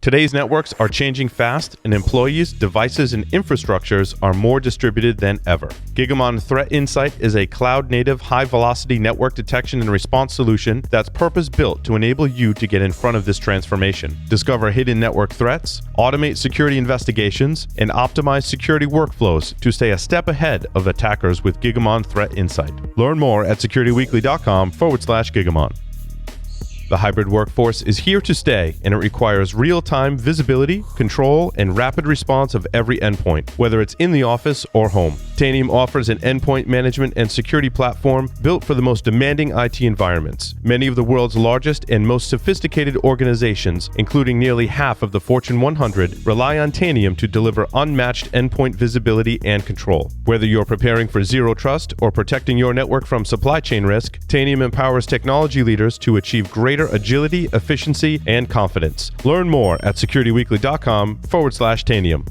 Today's networks are changing fast, and employees, devices, and infrastructures are more distributed than ever. Gigamon Threat Insight is a cloud-native, high-velocity network detection and response solution that's purpose-built to enable you to get in front of this transformation. Discover hidden network threats, automate security investigations, and optimize security workflows to stay a step ahead of attackers with Gigamon Threat Insight. Learn more at securityweekly.com/Gigamon. The hybrid workforce is here to stay, and it requires real-time visibility, control, and rapid response of every endpoint, whether it's in the office or home. Tanium offers an endpoint management and security platform built for the most demanding IT environments. Many of the world's largest and most sophisticated organizations, including nearly half of the Fortune 100, rely on Tanium to deliver unmatched endpoint visibility and control. Whether you're preparing for zero trust or protecting your network from supply chain risk, Tanium empowers technology leaders to achieve greater agility, efficiency, and confidence. Learn more at securityweekly.com/Tanium.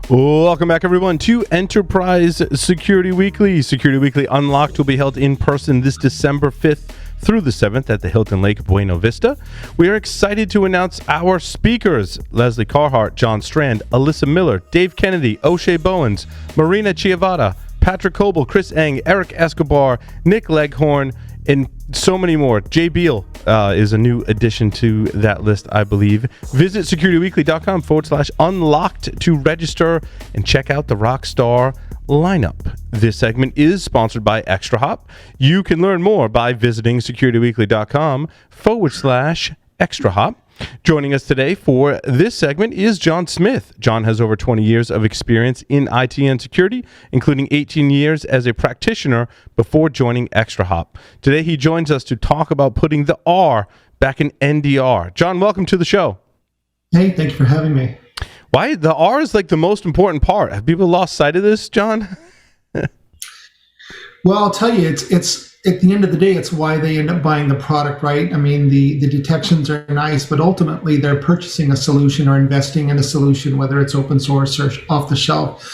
Welcome back, everyone, to Enterprise Security Weekly. Security Weekly Unlocked will be held in person this December 5th through the 7th at the Hilton Lake Buena Vista. We are excited to announce our speakers: Leslie Carhart, John Strand, Alyssa Miller, Dave Kennedy, O'Shea Bowens, Marina Chiavata, Patrick Coble, Chris Eng, Eric Escobar, Nick Leghorn, and so many more. Jay Beal is a new addition to that list, I believe. Visit securityweekly.com/unlocked to register and check out the Rockstar lineup. This segment is sponsored by ExtraHop. You can learn more by visiting securityweekly.com/ExtraHop. Joining us today for this segment is John Smith. John has over 20 years of experience in IT and security, including 18 years as a practitioner before joining ExtraHop. Today he joins us to talk about putting the R back in NDR. John, welcome to the show. Hey, thank you for having me. Why? The R is like the most important part. Have people lost sight of this, John? Well, I'll tell you, it's at the end of the day, it's why they end up buying the product, right? I mean, the detections are nice, but ultimately they're purchasing a solution or investing in a solution, whether it's open source or off the shelf.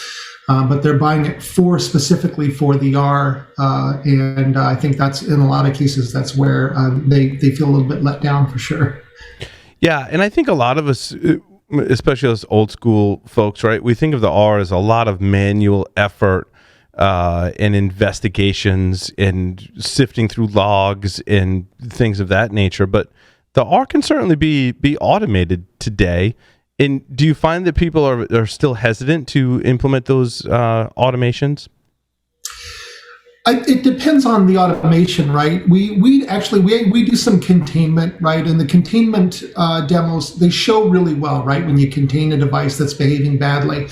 But they're buying it specifically for the R, and I think that's, in a lot of cases, that's where they feel a little bit let down for sure. Yeah, and I think a lot of us, especially us old school folks, right? We think of the R as a lot of manual effort and investigations and sifting through logs and things of that nature. But the R can certainly be automated today. And do you find that people are still hesitant to implement those automations? It depends on the automation, right? We do some containment, right? And the containment demos, they show really well, right? When you contain a device that's behaving badly.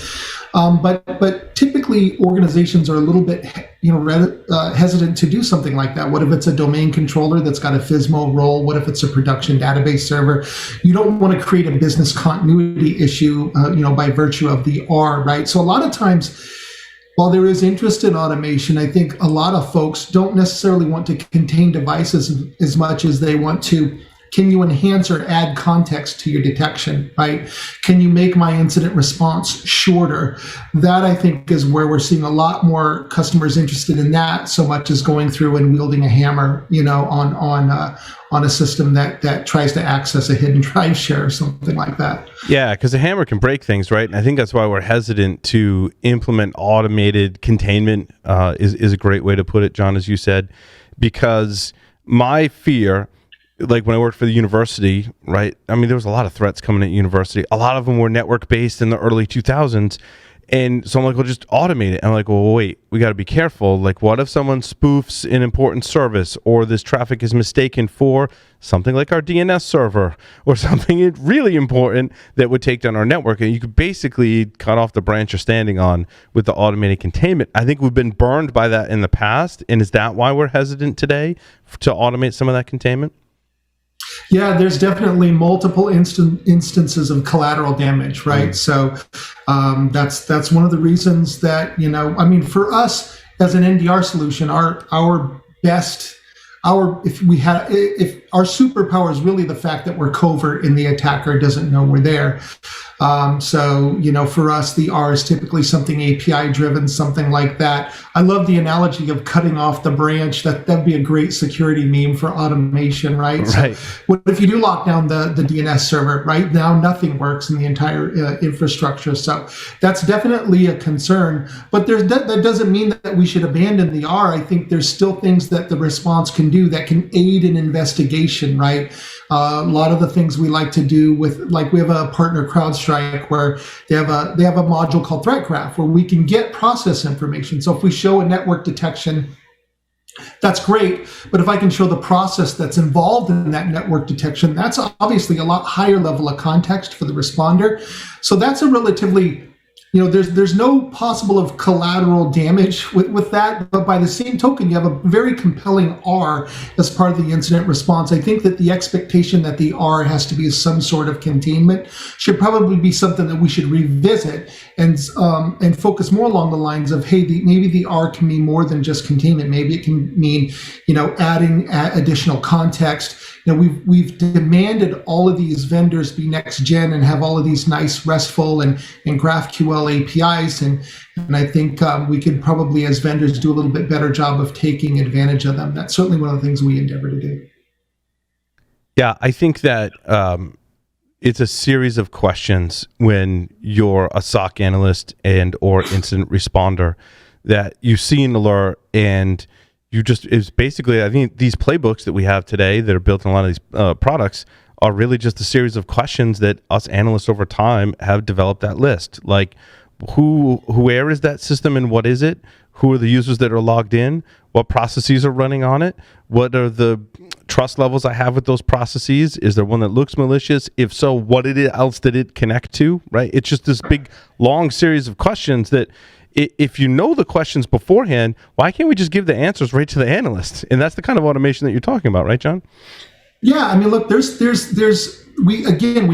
But typically organizations are a little bit, hesitant to do something like that. What if it's a domain controller that's got a FSMO role? What if it's a production database server? You don't want to create a business continuity issue, by virtue of the R, right? So a lot of times, while there is interest in automation, I think a lot of folks don't necessarily want to contain devices as much as they want to. Can you enhance or add context to your detection, right? Can you make my incident response shorter? That, I think, is where we're seeing a lot more customers interested in that, so much as going through and wielding a hammer, on a system that tries to access a hidden drive share or something like that. Yeah, because a hammer can break things, right? And I think that's why we're hesitant to implement automated containment, is a great way to put it, John, as you said, because my fear, like when I worked for the university, right? I mean, there was a lot of threats coming at university. A lot of them were network based in the early 2000s. And so I'm like, well, just automate it. And I'm like, well, wait, we got to be careful. Like, what if someone spoofs an important service, or this traffic is mistaken for something like our DNS server or something really important that would take down our network? And you could basically cut off the branch you're standing on with the automated containment. I think we've been burned by that in the past. And is that why we're hesitant today to automate some of that containment? Yeah, there's definitely multiple instances of collateral damage, right? So that's one of the reasons that, for us as an NDR solution, if our superpower is really the fact that we're covert and the attacker doesn't know we're there. So, for us, the R is typically something API driven, something like that. I love the analogy of cutting off the branch. That'd be a great security meme for automation, right? Right. So what if you do lock down the DNS server? Right now, nothing works in the entire infrastructure. So that's definitely a concern. But that doesn't mean that we should abandon the R. I think there's still things that the response can do that can aid in investigation, right? A lot of the things we like to do with, like, we have a partner, CrowdStrike, where they have a module called Threat Graph, where we can get process information. So if we show a network detection, that's great. But if I can show the process that's involved in that network detection, that's obviously a lot higher level of context for the responder. So that's a relatively, there's no possible of collateral damage with that, but by the same token, you have a very compelling R as part of the incident response. I think that the expectation that the R has to be some sort of containment should probably be something that we should revisit and focus more along the lines of, hey, maybe the R can mean more than just containment. Maybe it can mean, adding additional context. We've demanded all of these vendors be next gen and have all of these nice RESTful and GraphQL APIs, and I think we could probably, as vendors, do a little bit better job of taking advantage of them. That's certainly one of the things we endeavor to do. Yeah, I think that it's a series of questions when you're a SOC analyst and or incident responder that you see an alert and it's basically, I think these playbooks that we have today that are built in a lot of these products are really just a series of questions that us analysts over time have developed that list. Like, where is that system and what is it? Who are the users that are logged in? What processes are running on it? What are the trust levels I have with those processes? Is there one that looks malicious? If so, what else did it connect to? Right? It's just this big, long series of questions that, if you know the questions beforehand, why can't we just give the answers right to the analyst? And that's the kind of automation that you're talking about, right, John? Yeah, I mean, look, we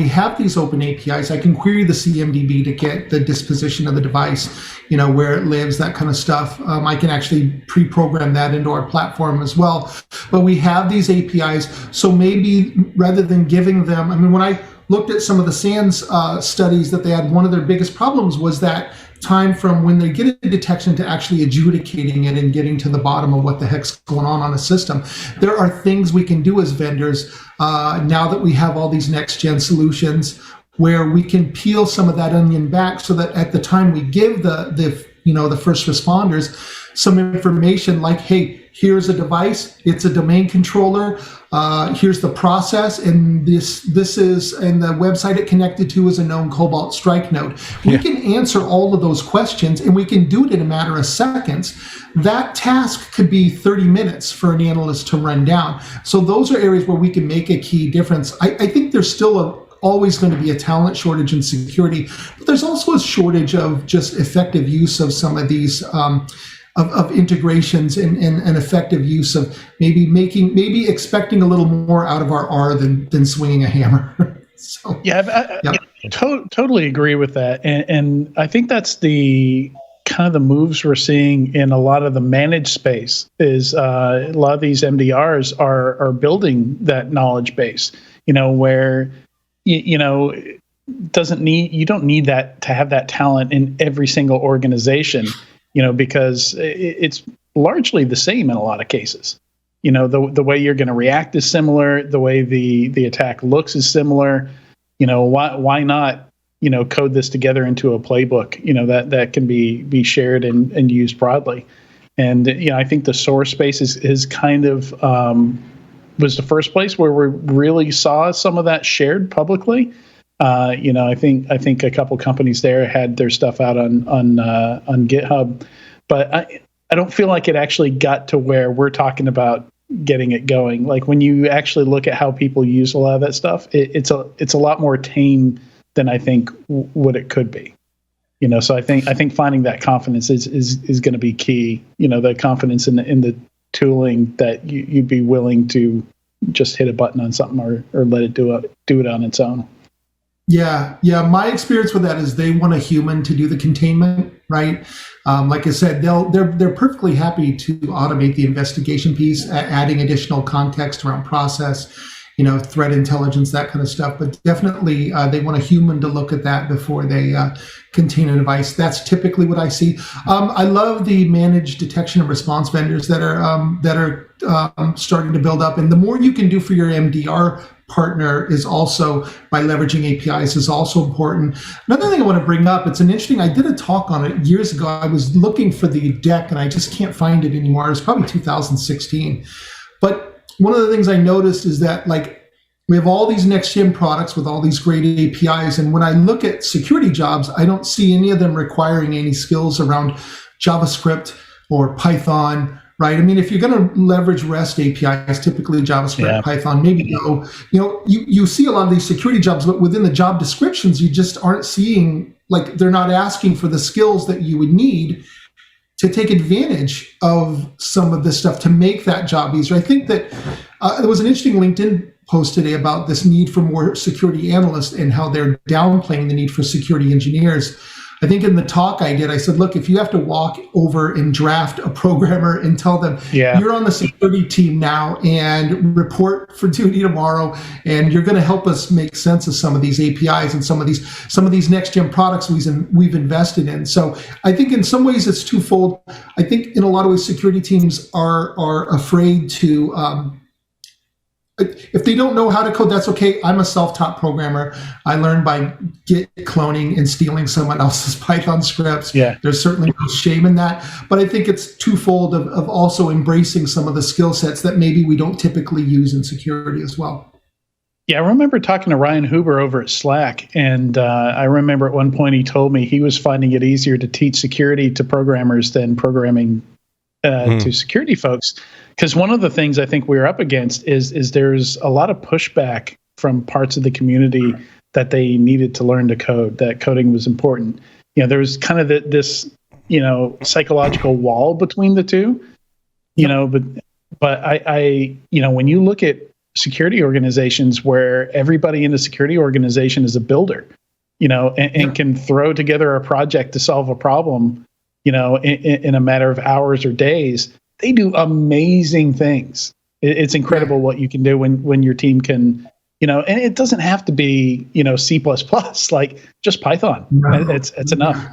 have these open APIs. I can query the CMDB to get the disposition of the device, where it lives, that kind of stuff. I can actually pre-program that into our platform as well. But we have these APIs, so maybe rather than giving them, I mean, when I looked at some of the SANS studies that they had, one of their biggest problems was that time from when they get a detection to actually adjudicating it and getting to the bottom of what the heck's going on a system. There are things we can do as vendors now that we have all these next gen solutions where we can peel some of that onion back so that at the time we give the first responders some information like, hey, here's a device, it's a domain controller, here's the process, and this is, and the website it connected to is a known Cobalt Strike node. We can answer all of those questions, and we can do it in a matter of seconds. That task could be 30 minutes for an analyst to run down. So those are areas where we can make a key difference. I think there's still always going to be a talent shortage in security, but there's also a shortage of just effective use of some of these of integrations and effective use of maybe expecting a little more out of our R than swinging a hammer. So, I totally agree with that, and I think that's the kind of the moves we're seeing in a lot of the managed space. Is a lot of these MDRs are building that knowledge base, where you don't need that to have that talent in every single organization. Because it's largely the same in a lot of cases. The way you're going to react is similar. The way the attack looks is similar. Why not, code this together into a playbook, that can be shared and used broadly. And, I think the source space is kind of was the first place where we really saw some of that shared publicly. I think a couple companies there had their stuff out on GitHub, but I don't feel like it actually got to where we're talking about getting it going. Like when you actually look at how people use a lot of that stuff, it's a lot more tame than I think what it could be. So I think finding that confidence is going to be key. The confidence in the tooling that you'd be willing to just hit a button on something or let it do it on its own. Yeah. My experience with that is they want a human to do the containment, right? Like I said, they're perfectly happy to automate the investigation piece, adding additional context around process, threat intelligence, that kind of stuff. But definitely, they want a human to look at that before they contain a device. That's typically what I see. I love the managed detection and response vendors that are starting to build up, and the more you can do for your MDR partner is also by leveraging APIs is also important. Another thing I want to bring up, I did a talk on it years ago. I was looking for the deck and I just can't find it anymore. It's probably 2016. But one of the things I noticed is that we have all these next gen products with all these great APIs. And when I look at security jobs, I don't see any of them requiring any skills around JavaScript or Python. Right. I mean, if you're going to leverage REST APIs, typically JavaScript, Python, maybe Go. You see a lot of these security jobs, but within the job descriptions, you just aren't seeing, they're not asking for the skills that you would need to take advantage of some of this stuff to make that job easier. I think that there was an interesting LinkedIn post today about this need for more security analysts and how they're downplaying the need for security engineers. I think in the talk I did, I said, look, if you have to walk over and draft a programmer and tell them you're on the security team now and report for duty tomorrow, and you're going to help us make sense of some of these APIs and some of these next gen products we've invested in. So I think in some ways it's twofold. I think in a lot of ways security teams are afraid to. If they don't know how to code, that's okay. I'm a self-taught programmer. I learned by Git cloning and stealing someone else's Python scripts. Yeah. There's certainly no shame in that. But I think it's twofold of also embracing some of the skill sets that maybe we don't typically use in security as well. Yeah, I remember talking to Ryan Huber over at Slack, and I remember at one point he told me he was finding it easier to teach security to programmers than programming to security folks. Because one of the things I think we're up against is there's a lot of pushback from parts of the community that they needed to learn to code, that coding was important. There's kind of this psychological wall between the two, but I when you look at security organizations where everybody in the security organization is a builder, and can throw together a project to solve a problem, in a matter of hours or days, they do amazing things. It's incredible what you can do when your team can, and it doesn't have to be, C++, just Python. No. It's enough.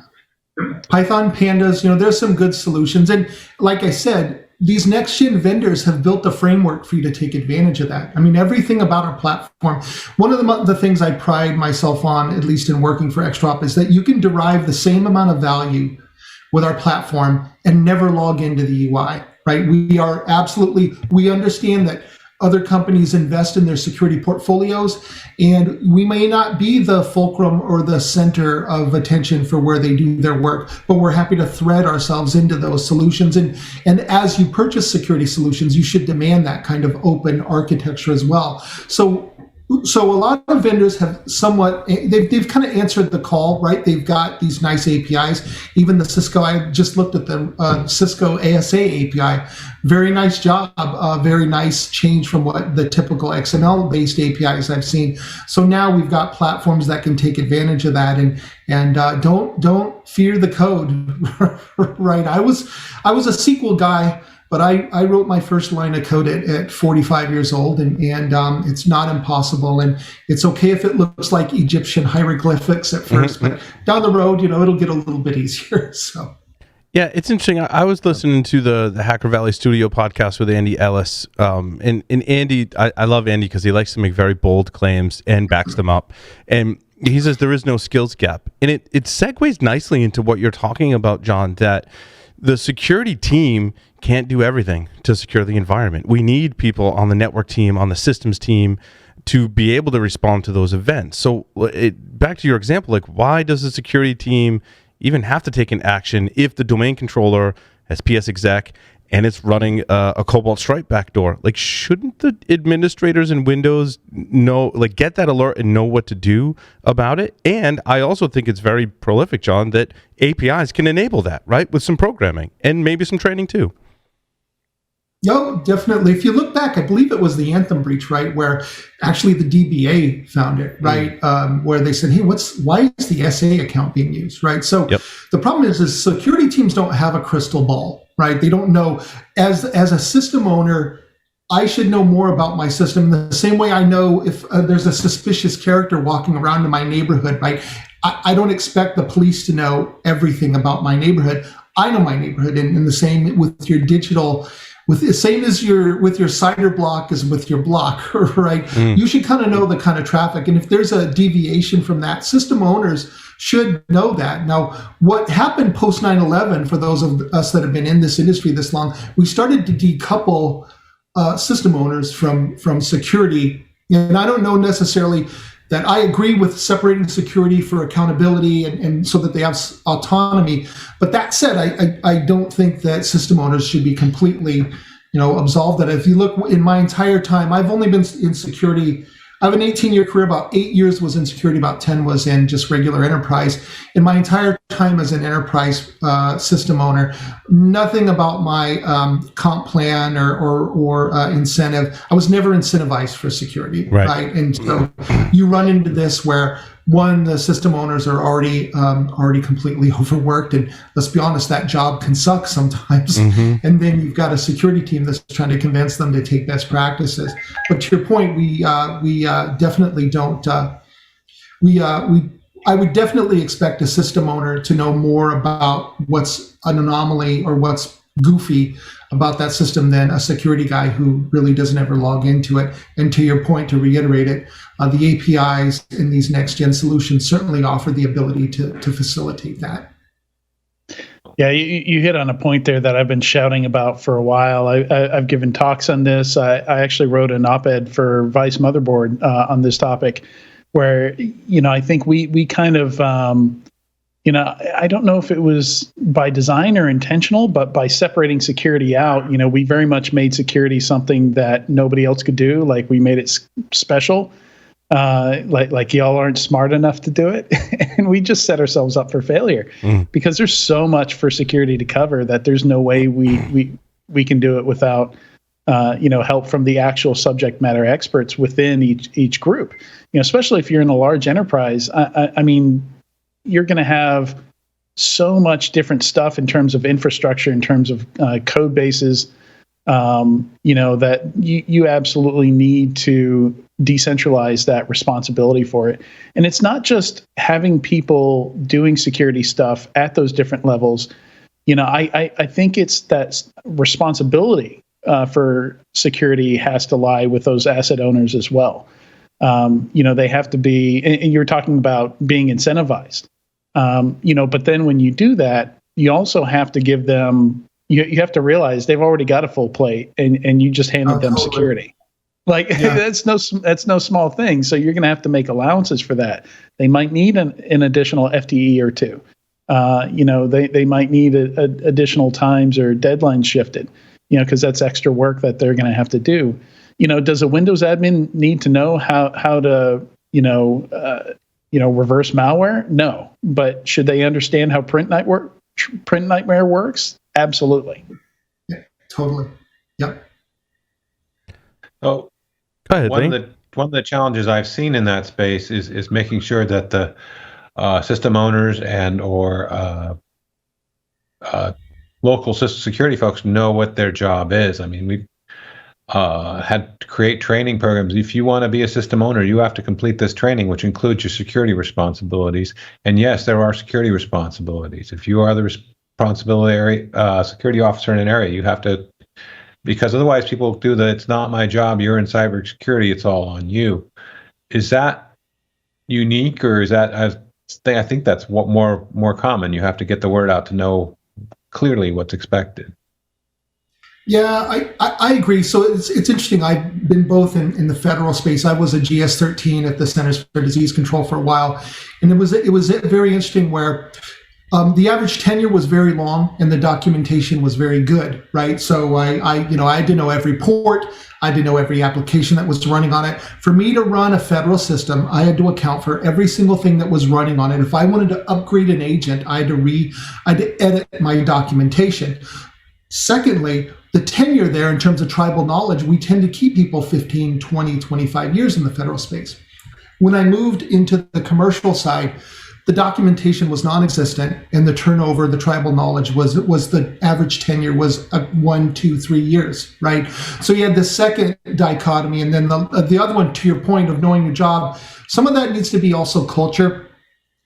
Python, pandas, there's some good solutions. And like I said, these next gen vendors have built a framework for you to take advantage of that. I mean, everything about our platform, one of the things I pride myself on, at least in working for ExtraHop, is that you can derive the same amount of value with our platform and never log into the UI, right? We understand that other companies invest in their security portfolios, and we may not be the fulcrum or the center of attention for where they do their work, but we're happy to thread ourselves into those solutions. And as you purchase security solutions, you should demand that kind of open architecture as well. So a lot of vendors have they've kind of answered the call, right? They've got these nice APIs. Even the Cisco, I just looked at the Cisco ASA API. Very nice job, very nice change from what the typical XML-based APIs I've seen. So now we've got platforms that can take advantage of that, and don't fear the code, right? I was a SQL guy. But I wrote my first line of code at 45 years old, and it's not impossible. And it's okay if it looks like Egyptian hieroglyphics at first, but down the road, it'll get a little bit easier. So. Yeah, it's interesting. I was listening to the Hacker Valley Studio podcast with Andy Ellis. And Andy, I love Andy because he likes to make very bold claims and backs them up. And he says there is no skills gap. And it segues nicely into what you're talking about, John, that the security team can't do everything to secure the environment. We need people on the network team, on the systems team, to be able to respond to those events. So back to your example, why does the security team even have to take an action if the domain controller has PS exec and it's running a Cobalt Stripe backdoor? Shouldn't the administrators in Windows know, get that alert and know what to do about it? And I also think it's very prolific, John, that APIs can enable that, right? With some programming and maybe some training too. No, definitely. If you look back, I believe it was the Anthem breach, right, where actually the DBA found it, right, where they said, "Hey, why is the SA account being used?" Right. So the problem is security teams don't have a crystal ball, right? They don't know. As a system owner, I should know more about my system the same way I know if there's a suspicious character walking around in my neighborhood, right? I don't expect the police to know everything about my neighborhood. I know my neighborhood, and the same with your digital. With the same as with your cider block as with your block, right? You should kind of know the kind of traffic. And if there's a deviation from that, system owners should know that. Now, what happened post 9/11, for those of us that have been in this industry this long, we started to decouple system owners from security. And I don't know necessarily that I agree with separating security for accountability and so that they have autonomy. But that said, I don't think that system owners should be completely, absolved. That if you look in my entire time, I've only been in security. I have an 18-year career. About 8 years was in security. About 10 was in just regular enterprise. In my entire time as an enterprise system owner, nothing about my comp plan or incentive. I was never incentivized for security, right? And so you run into this where the system owners are already completely overworked, and let's be honest, that job can suck sometimes. And then you've got a security team that's trying to convince them to take best practices. But to your point, we definitely don't. I would definitely expect a system owner to know more about what's an anomaly or what's goofy about that system than a security guy who really doesn't ever log into it. And to your point, to reiterate it, the APIs in these next-gen solutions certainly offer the ability to facilitate that. Yeah, you hit on a point there that I've been shouting about for a while. I've given talks on this. I actually wrote an op-ed for Vice Motherboard on this topic, where I think we kind of I don't know if it was by design or intentional, but by separating security out, we very much made security something that nobody else could do. Like, we made it special. Like y'all aren't smart enough to do it. And we just set ourselves up for failure because there's so much for security to cover that there's no way we can do it without help from the actual subject matter experts within each group. Especially if you're in a large enterprise. I mean, you're going to have so much different stuff in terms of infrastructure, in terms of code bases, that you absolutely need to decentralize that responsibility for it. And it's not just having people doing security stuff at those different levels. I think it's that responsibility for security has to lie with those asset owners as well. They have to be, and you're talking about being incentivized, but then when you do that, you also have to give them, you have to realize they've already got a full plate and you just handed them security. That's no small thing. So you're going to have to make allowances for that. They might need an additional FTE or two. They might need additional times or deadlines shifted, because that's extra work that they're going to have to do. Does a Windows admin need to know how to, reverse malware? No. But should they understand how Print Nightmare works? Absolutely. Yeah, totally. Yep. Oh, go ahead. One of the challenges I've seen in that space is making sure that the system owners and or local system security folks know what their job is. I mean, we had to create training programs. If you want to be a system owner, you have to complete this training, which includes your security responsibilities. And yes, there are security responsibilities. If you are the responsibility security officer in an area, you have to, because otherwise people do the, it's not my job, you're in cybersecurity, it's all on you. Is that unique, or is that, I think that's what more common. You have to get the word out to know clearly what's expected. Yeah, I agree. So it's interesting. I've been both in the federal space. I was a GS-13 at the Centers for Disease Control for a while, and it was very interesting where the average tenure was very long and the documentation was very good, right? So I had to know every port, I had to know every application that was running on it. For me to run a federal system, I had to account for every single thing that was running on it. If I wanted to upgrade an agent, I had to edit my documentation. Secondly, the tenure there in terms of tribal knowledge, we tend to keep people 15, 20, 25 years in the federal space. When I moved into the commercial side, the documentation was non-existent, and the turnover, the tribal knowledge was the average tenure was 1, 2, 3 years, right? So you had the second dichotomy, and then the other one, to your point of knowing your job, some of that needs to be also culture.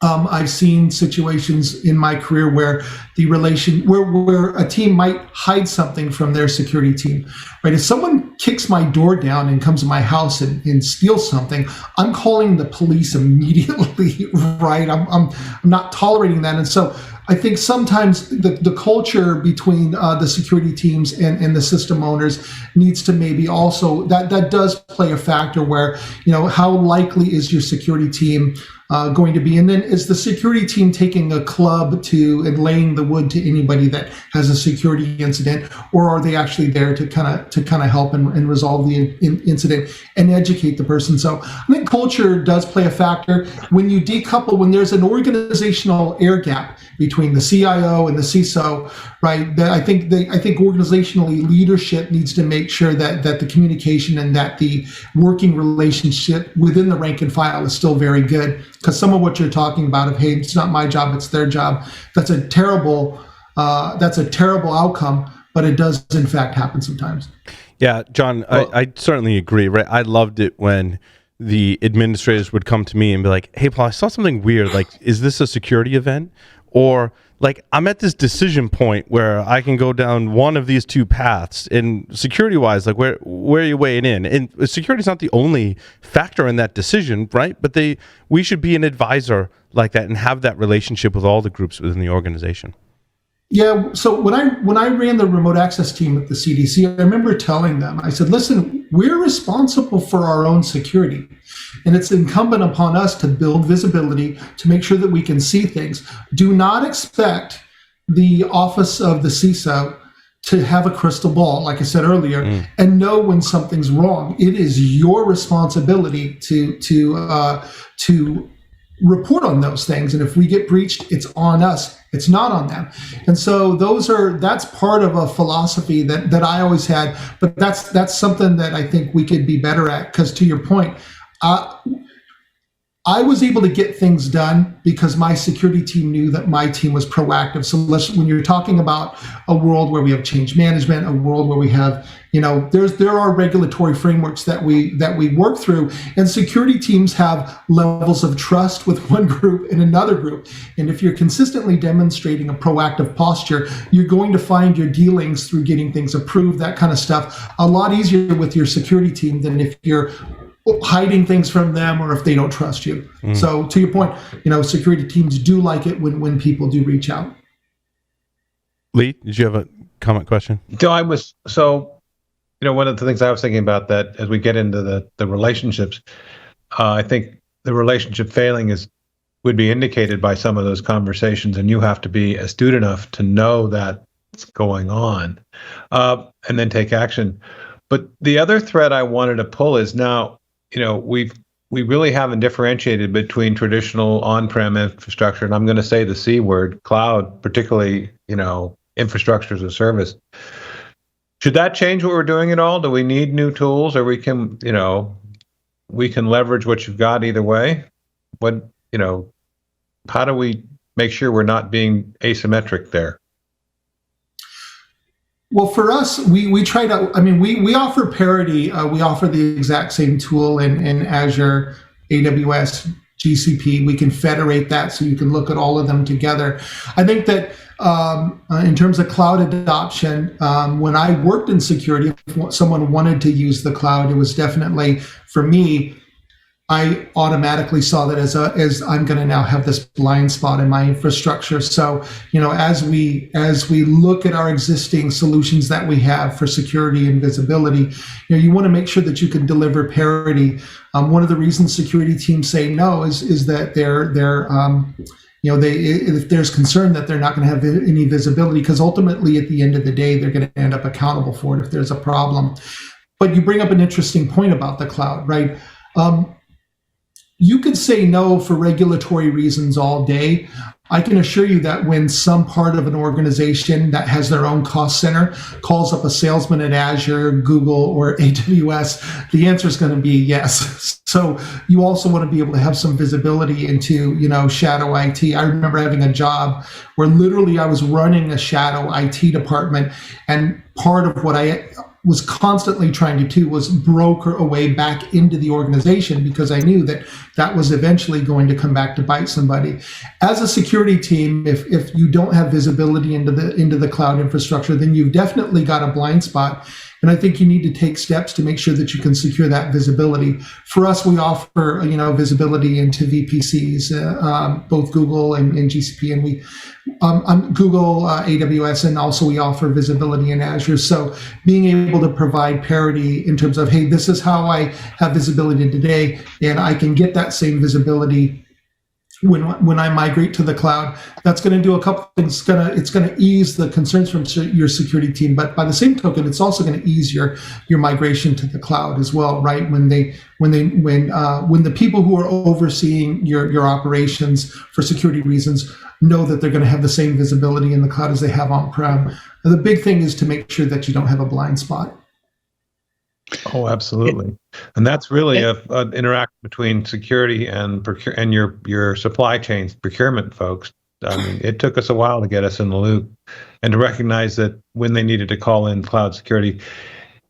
I've seen situations in my career where where a team might hide something from their security team, right? If someone kicks my door down and comes to my house and steals something, I'm calling the police immediately, right? I'm not tolerating that. And so I think sometimes the culture between the security teams and the system owners needs to maybe also, that does play a factor where, how likely is your security team going to be? And then is the security team taking a club and laying the wood to anybody that has a security incident, or are they actually there to kind of help and resolve the incident and educate the person? So I think culture does play a factor. When you decouple, when there's an organizational air gap between the CIO and the CISO, right? I think organizationally leadership needs to make sure that the communication and that the working relationship within the rank and file is still very good. Because some of what you're talking about of, hey, it's not my job, it's their job, that's a terrible outcome, but it does in fact happen sometimes. Yeah, John, I certainly agree, right? I loved it when the administrators would come to me and be like, hey, Paul, I saw something weird. Like, is this a security event? Or like, I'm at this decision point where I can go down one of these two paths, and security wise, like where are you weighing in? And security is not the only factor in that decision, right? But we should be an advisor like that and have that relationship with all the groups within the organization. Yeah. So when I ran the remote access team at the CDC, I remember telling them, I said, listen, we're responsible for our own security. And it's incumbent upon us to build visibility, to make sure that we can see things. Do not expect the office of the CISO to have a crystal ball, like I said earlier, and know when something's wrong. It is your responsibility to report on those things. And if we get breached, it's on us. It's not on them. And so that's part of a philosophy that I always had, but that's something that I think we could be better at. Because to your point, I was able to get things done because my security team knew that my team was proactive. So when you're talking about a world where we have change management, a world where we have, there are regulatory frameworks that we work through, and security teams have levels of trust with one group and another group. And if you're consistently demonstrating a proactive posture, you're going to find your dealings through getting things approved, that kind of stuff, a lot easier with your security team than if you're hiding things from them or if they don't trust you. So to your point, security teams do like it when people do reach out. Lee, did you have a comment question? No, one of the things I was thinking about that as we get into the relationships, I think the relationship failing would be indicated by some of those conversations, and you have to be astute enough to know that's going on, and then take action. But the other thread I wanted to pull is now, we really haven't differentiated between traditional on-prem infrastructure, and I'm going to say the C word, cloud, particularly, infrastructure as a service. Should that change what we're doing at all? Do we need new tools, or we can leverage what you've got either way? How do we make sure we're not being asymmetric there? Well, for us, we try to, we offer parity. We offer the exact same tool in Azure, AWS, GCP. We can federate that so you can look at all of them together. I think that in terms of cloud adoption, when I worked in security, if someone wanted to use the cloud, it was definitely, for me, I automatically saw that as I'm going to now have this blind spot in my infrastructure. So, as we look at our existing solutions that we have for security and visibility, you want to make sure that you can deliver parity. One of the reasons security teams say no is that if there's concern that they're not going to have any visibility, because ultimately at the end of the day, they're going to end up accountable for it if there's a problem. But you bring up an interesting point about the cloud, right? You could say no for regulatory reasons all day. I can assure you that when some part of an organization that has their own cost center calls up a salesman at Azure, Google, or AWS, the answer is going to be yes. So you also want to be able to have some visibility into, shadow IT. I remember having a job where literally I was running a shadow IT department, and part of what I was constantly trying to do was broker a way back into the organization, because I knew that was eventually going to come back to bite somebody. As a security team, if you don't have visibility into the cloud infrastructure, then you've definitely got a blind spot. And I think you need to take steps to make sure that you can secure that visibility. For us, we offer, visibility into VPCs, both Google and GCP, and we Google, AWS, and also we offer visibility in Azure. So being able to provide parity in terms of, hey, this is how I have visibility today, and I can get that same visibility when I migrate to the cloud. That's going to do a couple things. It's going to ease the concerns from your security team, but by the same token, it's also going to ease your migration to the cloud as well, right? When the people who are overseeing your operations for security reasons know that they're going to have the same visibility in the cloud as they have on-prem. And the big thing is to make sure that you don't have a blind spot. Oh, absolutely. And that's really an interaction between security and your supply chains, procurement folks. I mean, it took us a while to get us in the loop and to recognize that when they needed to call in cloud security.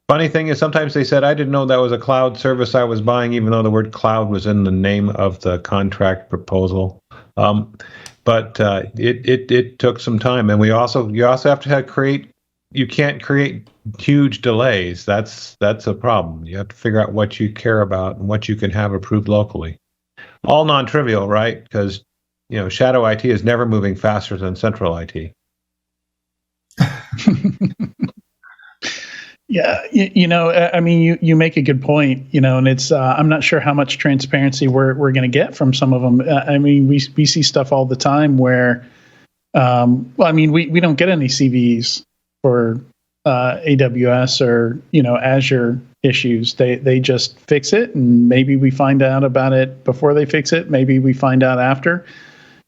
Funny thing is, sometimes they said, I didn't know that was a cloud service I was buying, even though the word cloud was in the name of the contract proposal. But it took some time. And you also have to you can't create huge delays. That's a problem. You have to figure out what you care about and what you can have approved locally. All non-trivial, right? Because shadow IT is never moving faster than central IT. Yeah, I mean, you make a good point, and it's I'm not sure how much transparency we're going to get from some of them. I mean, we see stuff all the time where, we don't get any CVEs for AWS or Azure issues. They just fix it, and maybe we find out about it before they fix it. Maybe we find out after.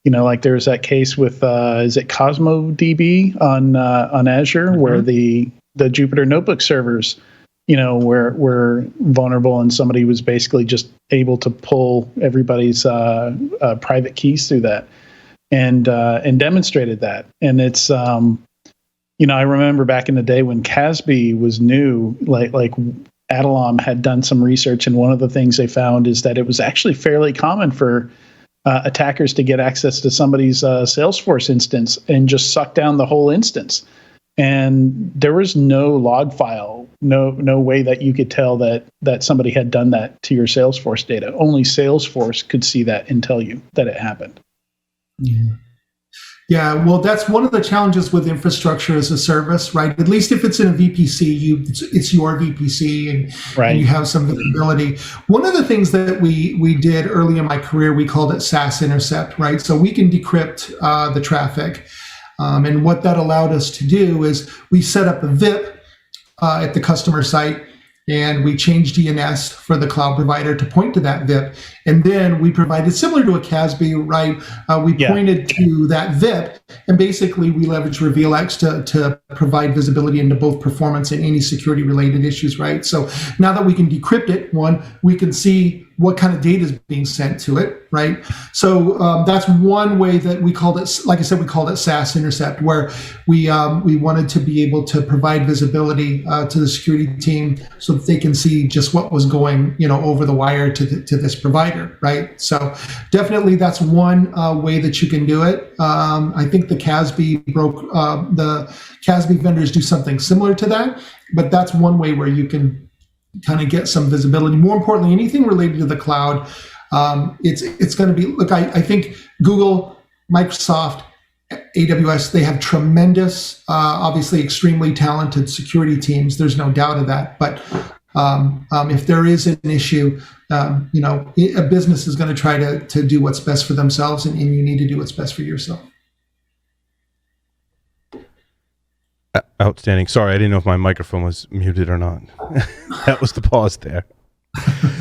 Like there's that case with is it CosmoDB on Azure, mm-hmm. where the Jupyter Notebook servers, were vulnerable, and somebody was basically just able to pull everybody's private keys through that, and demonstrated that. And it's I remember back in the day when CASB was new, like Adalom had done some research, and one of the things they found is that it was actually fairly common for attackers to get access to somebody's Salesforce instance and just suck down the whole instance. And there was no log file, no way that you could tell that somebody had done that to your Salesforce data. Only Salesforce could see that and tell you that it happened. Yeah, well, that's one of the challenges with infrastructure as a service, right? At least if it's in a VPC, it's your VPC, and you have some visibility. One of the things that we did early in my career, we called it SaaS intercept, right? So we can decrypt the traffic. And what that allowed us to do is we set up a VIP at the customer site, and we changed DNS for the cloud provider to point to that VIP. And then we provided, similar to a CASB, right? We pointed to that VIP, and basically we leveraged RevealX to provide visibility into both performance and any security related issues, right? So now that we can decrypt it, we can see what kind of data is being sent to it, right? So that's one way that we called it, like I said, we called it SaaS intercept, where we wanted to be able to provide visibility to the security team so that they can see just what was going, over the wire to this provider, right? So definitely that's one way that you can do it. I think the CASB the CASB vendors do something similar to that, but that's one way where you can kind of get some visibility. More importantly, anything related to the cloud, it's going to be, look, I think Google, Microsoft, AWS, they have tremendous, obviously extremely talented security teams. There's no doubt of that. But if there is an issue, a business is going to try to do what's best for themselves, and you need to do what's best for yourself. Outstanding. Sorry, I didn't know if my microphone was muted or not. That was the pause there.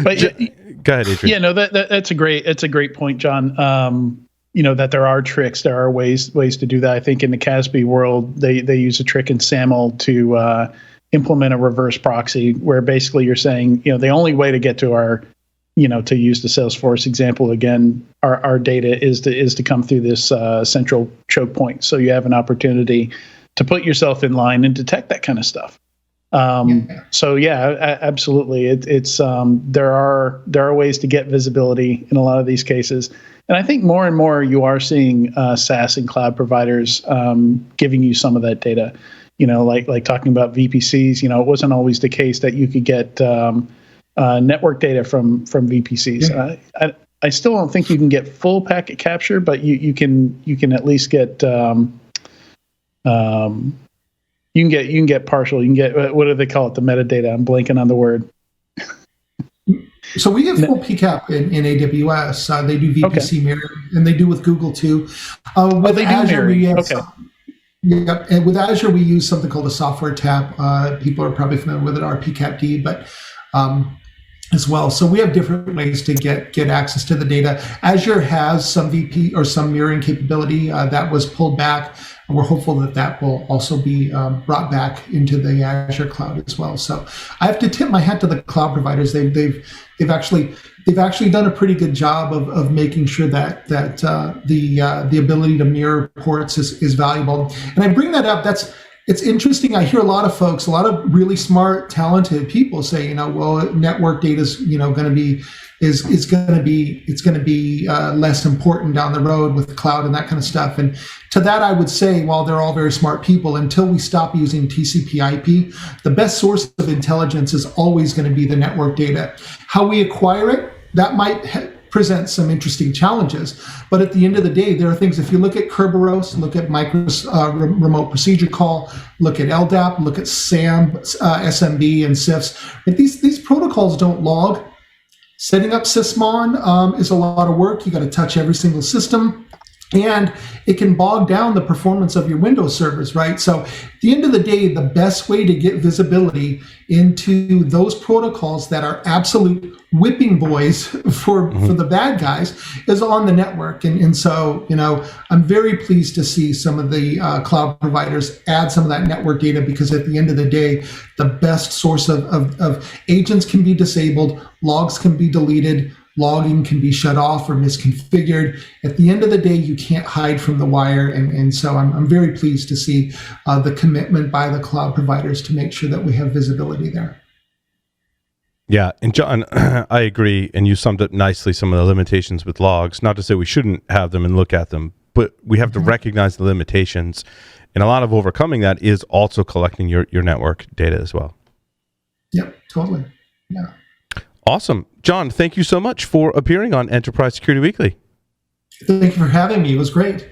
But go ahead, Adrian. Yeah, no, that's a great point, John. that there are tricks, there are ways to do that. I think in the CASB world, they use a trick in SAML to implement a reverse proxy, where basically you're saying, the only way to get to our, to use the Salesforce example again, our data is to come through this central choke point. So you have an opportunity to put yourself in line and detect that kind of stuff. So yeah, absolutely. It's there are ways to get visibility in a lot of these cases. And I think more and more you are seeing SaaS and cloud providers giving you some of that data. Like talking about VPCs. It wasn't always the case that you could get network data from VPCs. Yeah. I still don't think you can get full packet capture, but you can at least get you can get partial. You can get, what do they call it? The metadata. I'm blanking on the word. So we get full PCAP in AWS. They do VPC mirroring, and they do with Google too. With Azure, we have yep. And with Azure, we use something called a software tap. People are probably familiar with it, our PCAP-D, but as well. So we have different ways to get access to the data. Azure has some VP or some mirroring capability that was pulled back. And we're hopeful that will also be brought back into the Azure cloud as well. So I have to tip my hat to the cloud providers. They've actually done a pretty good job of making sure that the ability to mirror ports is valuable. And I bring that up. It's interesting. I hear a lot of folks, a lot of really smart, talented people say, well, network data is going to be less important down the road with the cloud and that kind of stuff. And to that, I would say, while they're all very smart people, until we stop using TCP/IP, the best source of intelligence is always going to be the network data. How we acquire it, that might present some interesting challenges. But at the end of the day, there are things, if you look at Kerberos, look at remote procedure call, look at LDAP, look at SAM, SMB, and CIFS, these protocols don't log. Setting up Sysmon is a lot of work. You got to touch every single system, and it can bog down the performance of your Windows servers, right? So at the end of the day, the best way to get visibility into those protocols that are absolute whipping boys for the bad guys is on the network. And so, I'm very pleased to see some of the cloud providers add some of that network data, because at the end of the day, the best source of agents can be disabled, logs can be deleted, logging can be shut off or misconfigured. At the end of the day, you can't hide from the wire. And so I'm very pleased to see the commitment by the cloud providers to make sure that we have visibility there. Yeah. And John, I agree. And you summed up nicely some of the limitations with logs. Not to say we shouldn't have them and look at them, but we have to recognize the limitations. And a lot of overcoming that is also collecting your network data as well. Yep, totally. Yeah. Awesome. John, thank you so much for appearing on Enterprise Security Weekly. Thank you for having me. It was great.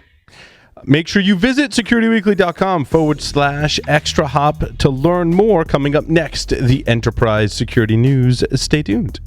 Make sure you visit securityweekly.com/ExtraHop to learn more. Coming up next, the Enterprise Security News. Stay tuned.